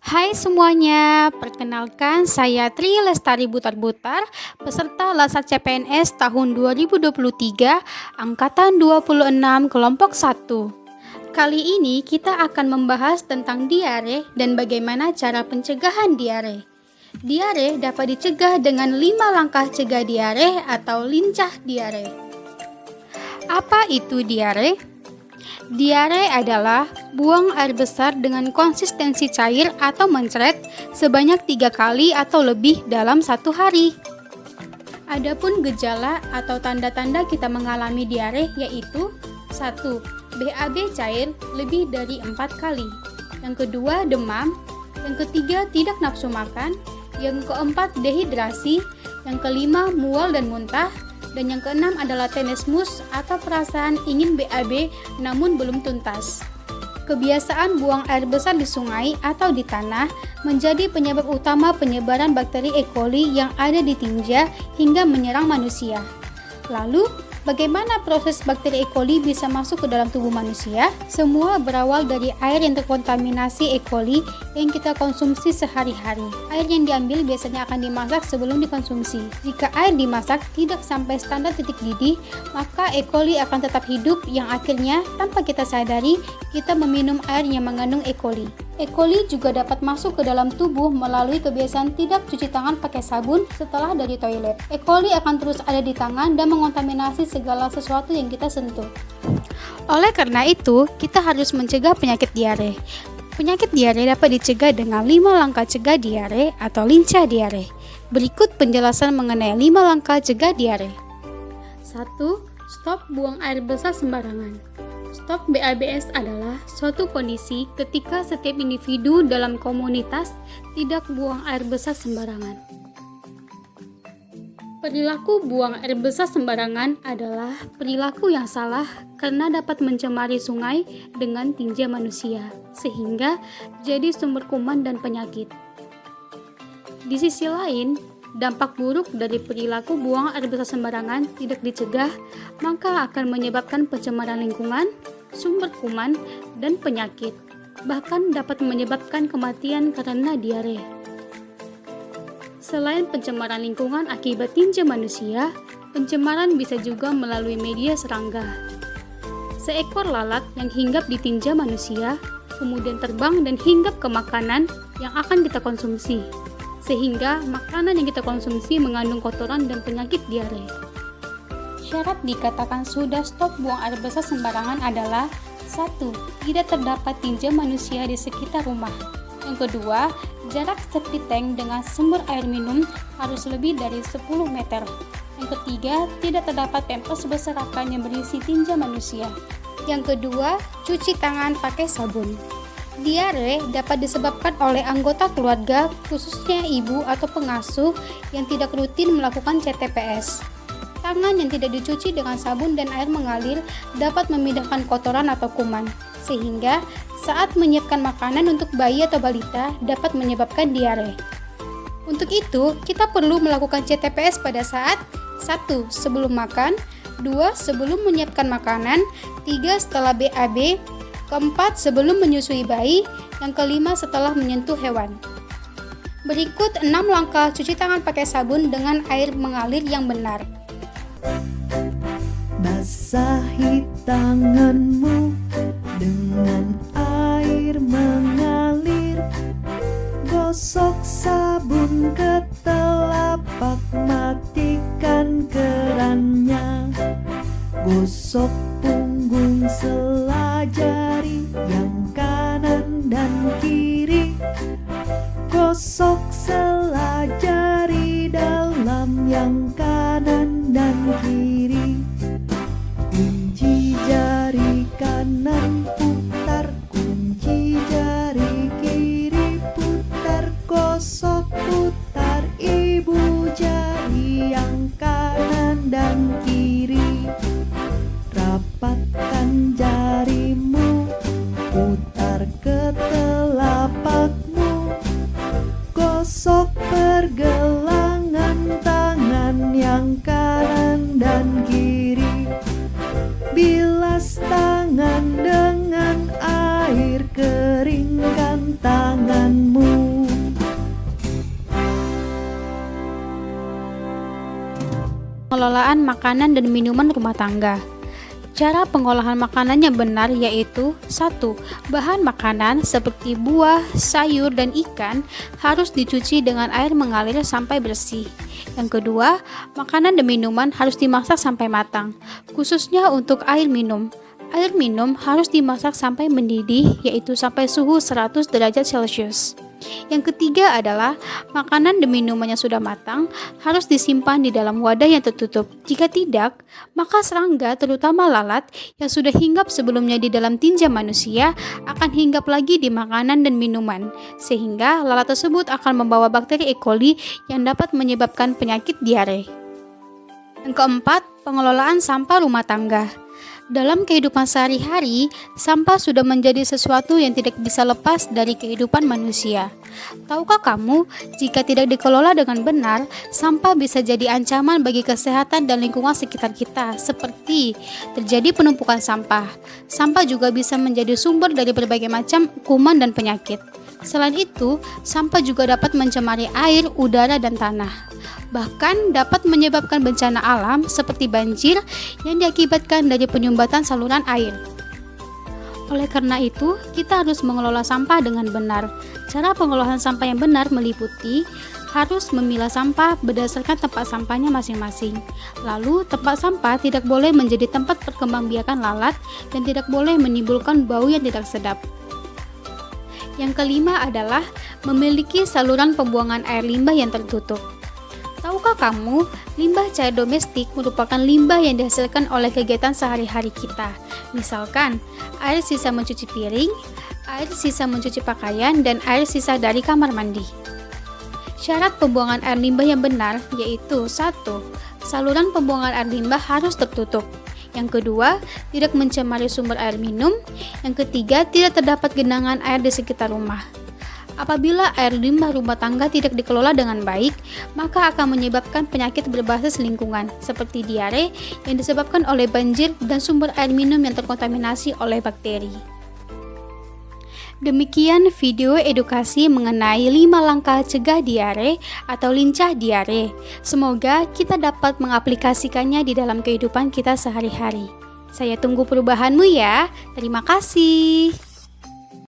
Hai semuanya, perkenalkan saya Tri Lestari Butar-Butar, peserta Lasak CPNS tahun 2023, Angkatan 26, kelompok 1. Kali ini kita akan membahas tentang diare dan bagaimana cara pencegahan diare. Diare dapat dicegah dengan 5 langkah cegah diare atau lincah diare. Apa itu diare? Diare adalah buang air besar dengan konsistensi cair atau mencret sebanyak 3 kali atau lebih dalam satu hari. Adapun gejala atau tanda-tanda kita mengalami diare yaitu 1. BAB cair lebih dari 4 kali. Yang kedua, demam. Yang ketiga, tidak nafsu makan. Yang keempat, dehidrasi. Yang kelima, mual dan muntah. Dan yang keenam adalah tenesmus atau perasaan ingin BAB namun belum tuntas. Kebiasaan buang air besar di sungai atau di tanah menjadi penyebab utama penyebaran bakteri E. coli yang ada di tinja hingga menyerang manusia. Lalu, bagaimana proses bakteri E. coli bisa masuk ke dalam tubuh manusia? Semua berawal dari air yang terkontaminasi E. coli yang kita konsumsi sehari-hari. Air yang diambil biasanya akan dimasak sebelum dikonsumsi. Jika air dimasak tidak sampai standar titik didih, maka E. coli akan tetap hidup yang akhirnya tanpa kita sadari, kita meminum air yang mengandung E. coli. E. coli juga dapat masuk ke dalam tubuh melalui kebiasaan tidak cuci tangan pakai sabun setelah dari toilet. E. coli akan terus ada di tangan dan mengontaminasi segala sesuatu yang kita sentuh. Oleh karena itu, kita harus mencegah penyakit diare. Penyakit diare dapat dicegah dengan 5 langkah cegah diare atau lincah diare. Berikut penjelasan mengenai 5 langkah cegah diare. 1. Stop buang air besar sembarangan. Stop BABS adalah suatu kondisi ketika setiap individu dalam komunitas tidak buang air besar sembarangan. Perilaku buang air besar sembarangan adalah perilaku yang salah karena dapat mencemari sungai dengan tinja manusia, sehingga jadi sumber kuman dan penyakit. Di sisi lain, dampak buruk dari perilaku buang air besar sembarangan tidak dicegah, maka akan menyebabkan pencemaran lingkungan, sumber kuman, dan penyakit. Bahkan dapat menyebabkan kematian karena diare. Selain pencemaran lingkungan akibat tinja manusia, pencemaran bisa juga melalui media serangga. Seekor lalat yang hinggap di tinja manusia, kemudian terbang dan hinggap ke makanan yang akan kita konsumsi, sehingga makanan yang kita konsumsi mengandung kotoran dan penyakit diare. Syarat dikatakan sudah stop buang air besar sembarangan adalah 1. Tidak terdapat tinja manusia di sekitar rumah. Yang kedua, jarak septic tank dengan sumber air minum harus lebih dari 10 meter. Yang ketiga, tidak terdapat pampers berserakan yang berisi tinja manusia. Yang kedua, cuci tangan pakai sabun. Diare dapat disebabkan oleh anggota keluarga, khususnya ibu atau pengasuh yang tidak rutin melakukan CTPS. Tangan yang tidak dicuci dengan sabun dan air mengalir dapat memindahkan kotoran atau kuman, sehingga saat menyiapkan makanan untuk bayi atau balita dapat menyebabkan diare. Untuk itu, kita perlu melakukan CTPS pada saat 1. Sebelum makan, 2. Sebelum menyiapkan makanan, 3. Setelah BAB, keempat sebelum menyusui bayi, yang kelima setelah menyentuh hewan. Berikut 6 langkah cuci tangan pakai sabun dengan air mengalir yang benar. Basahi tanganmu dengan air mengalir. Gosok sabun ke telapak, matikan kerannya. Gosok punggung sela jari yang kanan dan kiri. Gosok sela jari dalam yang kanan dan kiri. Kunci jari kanan putar, kunci jari kiri putar. Gosok putar ibu jari yang kanan dan kiri. Rapatkan jarimu, putar ke telapakmu. Gosok pergelangan pengelolaan makanan dan minuman rumah tangga. Cara pengolahan makanan yang benar yaitu 1. Bahan makanan seperti buah, sayur, dan ikan harus dicuci dengan air mengalir sampai bersih. Yang kedua, makanan dan minuman harus dimasak sampai matang, khususnya untuk air minum. Air minum harus dimasak sampai mendidih, yaitu sampai suhu 100 derajat Celcius. Yang ketiga adalah makanan dan minuman yang sudah matang harus disimpan di dalam wadah yang tertutup. Jika tidak, maka serangga terutama lalat yang sudah hinggap sebelumnya di dalam tinja manusia akan hinggap lagi di makanan dan minuman, sehingga lalat tersebut akan membawa bakteri E. coli yang dapat menyebabkan penyakit diare. Yang keempat, pengelolaan sampah rumah tangga. Dalam kehidupan sehari-hari, sampah sudah menjadi sesuatu yang tidak bisa lepas dari kehidupan manusia. Tahukah kamu, jika tidak dikelola dengan benar, sampah bisa jadi ancaman bagi kesehatan dan lingkungan sekitar kita, seperti terjadi penumpukan sampah. Sampah juga bisa menjadi sumber dari berbagai macam kuman dan penyakit. Selain itu, sampah juga dapat mencemari air, udara, dan tanah. Bahkan dapat menyebabkan bencana alam seperti banjir yang diakibatkan dari penyumbatan saluran air. Oleh karena itu, kita harus mengelola sampah dengan benar. Cara pengelolaan sampah yang benar meliputi harus memilah sampah berdasarkan tempat sampahnya masing-masing. Lalu, tempat sampah tidak boleh menjadi tempat perkembangbiakan lalat dan tidak boleh menimbulkan bau yang tidak sedap. Yang kelima adalah memiliki saluran pembuangan air limbah yang tertutup. Tahukah kamu, limbah cair domestik merupakan limbah yang dihasilkan oleh kegiatan sehari-hari kita. Misalkan, air sisa mencuci piring, air sisa mencuci pakaian, dan air sisa dari kamar mandi. Syarat pembuangan air limbah yang benar yaitu 1. Saluran pembuangan air limbah harus tertutup. Yang kedua, tidak mencemari sumber air minum. Yang ketiga, tidak terdapat genangan air di sekitar rumah. Apabila air limbah rumah tangga tidak dikelola dengan baik, maka akan menyebabkan penyakit berbasis lingkungan seperti diare yang disebabkan oleh banjir dan sumber air minum yang terkontaminasi oleh bakteri. Demikian video edukasi mengenai 5 langkah cegah diare atau lincah diare. Semoga kita dapat mengaplikasikannya di dalam kehidupan kita sehari-hari. Saya tunggu perubahanmu ya. Terima kasih.